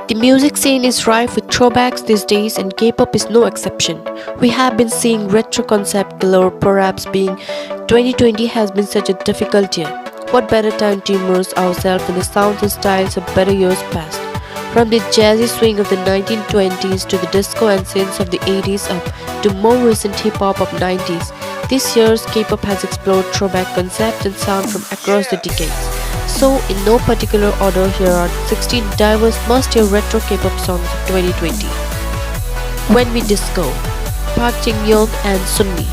The music scene is rife with throwbacks these days, and K-pop is no exception. We have been seeing retro concept galore, perhaps being 2020 has been such a difficult year. What better time to immerse ourselves in the sounds and styles of better years past? From the jazzy swing of the 1920s to the disco and synths of the 80s up to more recent hip-hop of 90s, this year's K-pop has explored throwback concepts and sound from across the decades. So, in no particular order, here are 16 diverse must-hear retro K-pop songs of 2020. When We Disco, Park Jin-young and Sunmi.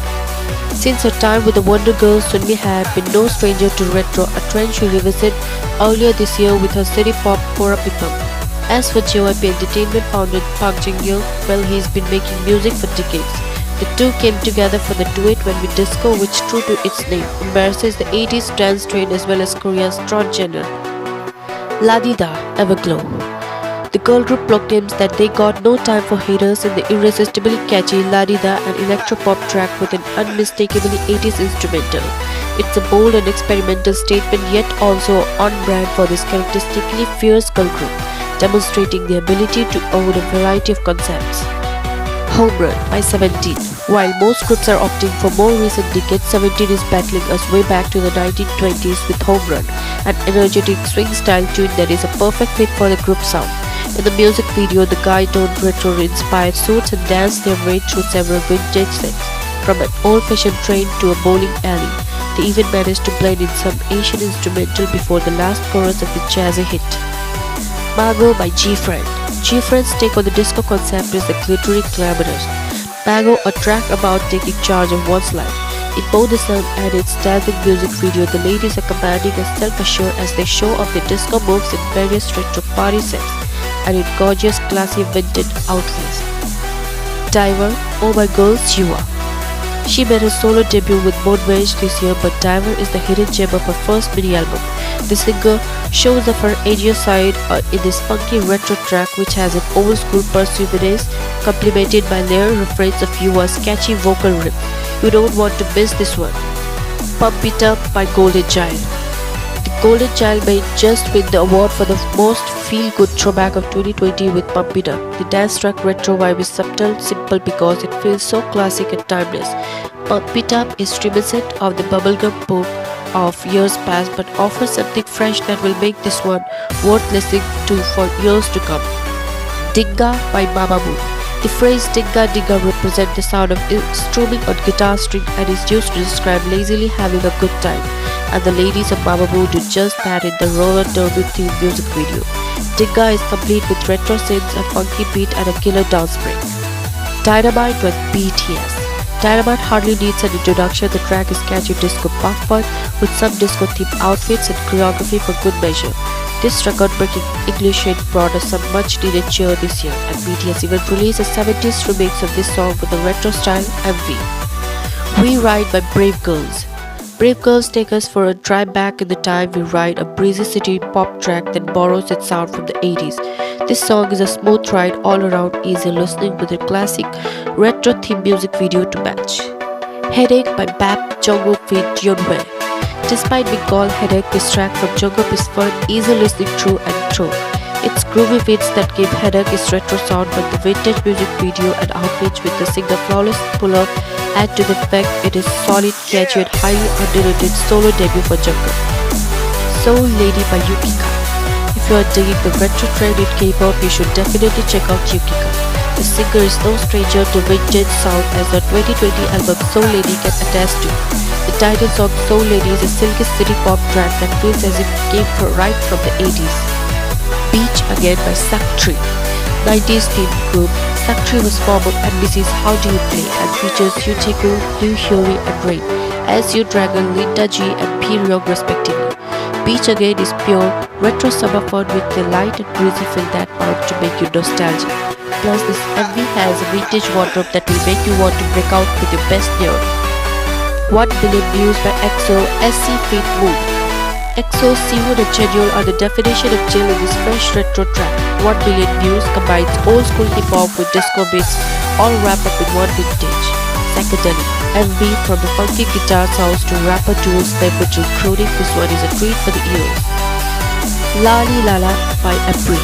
Since her time with the Wonder Girls, Sunmi had been no stranger to retro, a trend she revisited earlier this year with her city pop Pora People. As for JYP Entertainment founder Park Jin-young, well, he's been making music for decades. The two came together for the duet When We Disco, which, true to its name, embraces the 80s dance trend as well as Korea's trot genre. La Di Da, Everglow. The girl group proclaims that they got no time for haters in the irresistibly catchy La Di Da, an electropop track with an unmistakably 80s instrumental. It's a bold and experimental statement, yet also on brand for this characteristically fierce girl group, demonstrating the ability to own a variety of concepts. Home Run by 17. While most groups are opting for more recent decades, 17 is battling us way back to the 1920s with Home Run, an energetic swing-style tune that is a perfect fit for the group sound. In the music video, the guy donned retro-inspired suits and danced their way through several vintage sets, from an old-fashioned train to a bowling alley. They even managed to blend in some Asian instrumental before the last chorus of the jazzy hit. Mago by G-Friend. G-Friend's take on the disco concept is the glittery glamorous. Mago, a track about taking charge of one's life. In both the song and its dancing music video, the ladies are commanding and self-assured as they show off their disco moves in various retro party sets and in gorgeous, classy, vintage outfits. Diver, Oh My Girl Siwa. She made her solo debut with Monvage this year, but Diver is the hidden gem of her first mini-album. The singer shows off her edgier side in this funky retro track, which has an old-school persuasiveness complemented by layered refrains of Yua's catchy vocal rip. You don't want to miss this one. Pump It Up by Golden Child. The Golden Child may just win the award for the most feel-good throwback of 2020 with Pump It Up. The dance track retro vibe is subtle, simple because it feels so classic and timeless. Pump It Up is reminiscent of the bubblegum pop of years past, but offers something fresh that will make this one worth listening to for years to come. Dinga by Mamamoo. The phrase Dinga Dinga represents the sound of strumming on guitar string and is used to describe lazily having a good time, and the ladies of Mamamoo do just that in the roller derby themed music video. Dinga is complete with retro synths, a funky beat and a killer dance break. Dynamite with BTS. Dynamite hardly needs an introduction. The track is catchy disco pop fun with some disco themed outfits and choreography for good measure. This record-breaking English hit brought us some much-needed cheer this year, and BTS even released a 70s remix of this song with a retro-style MV. We Ride by Brave Girls. Brave Girls take us for a drive back in the time. We ride a breezy city pop track that borrows its sound from the 80s. This song is a smooth ride all around, easy listening with a classic retro themed music video to match. Headache by BAP Jungkook feat. Yeonhwa. Despite being called Headache, this track from Jungkook is fun, easy listening through and through. Its groovy beats that give Headache its retro sound, but the vintage music video and outfits with the singer flawless pull-up add to the fact it is solid, catchy and highly underrated solo debut for Jungkook. Soul Lady by Yukika. If you are digging the retro trend in K-pop, you should definitely check out Yukika. The singer is no stranger to vintage sound, as her 2020 album Soul Lady can attest to. The title song Soul Lady is a silky city pop track that feels as if it came right from the 80s. Beach Again by Saktree. 90s themed group, Saktree was formed on NBC's How Do You Play and features Yoo Tae-gu, Lee Hyori and Rain as Yoo Dragon, Linda G and P Ryung respectively. Beach Again is pure retro summer fun with the light and breezy feel that bound to make you nostalgic. Plus, this MV has a vintage wardrobe that will make you want to break out with your best gear. 1 Billion Views by EXO, SC Feat Moon. EXO, Siwon and Cheonyol are the definition of chill in this fresh retro track. 1 Billion Views combines old school hip hop with disco beats, all wrapped up in one vintage. Psychedelic. MV from the funky guitar sounds to rapper duos member to crooning, this one is a treat for the ears. Lali Lala by April.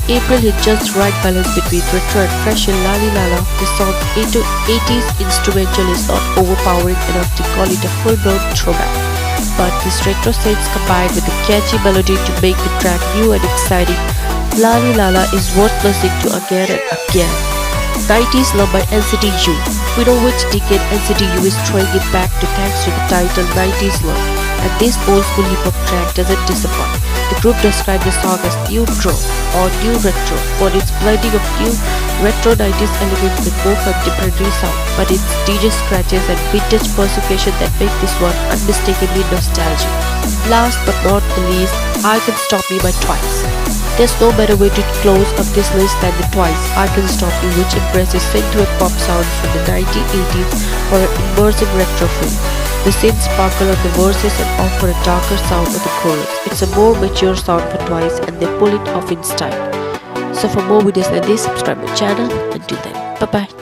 April hit just the right balance between retro and fresh in Lali Lala. The song's 80s instrumental is not overpowering enough to call it a full-blown throwback. But this retro sense combined with a catchy melody to make the track new and exciting, Lali Lala is worth listening to again and again. 90s Love by NCT U. We know which decade NCT U is throwing it back to thanks to the title 90s Love. And this old school hip hop track doesn't disappoint. The group described the song as new draw or new retro for its blending of new retro 90s elements with more contemporary sound, but it's DJ scratches and vintage percussion that make this one unmistakably nostalgic. Last but not the least, I Can Stop Me by Twice. There's no better way to close up this list than the Twice I Can Stop Me, which embraces synth-wave pop sound from the 1980s for an immersive retro feel. The synth sparkle on the verses and offer a darker sound on the chorus. It's a more mature sound for Twice and they pull it off in style. So for more videos like this, subscribe my channel. Until then, bye bye.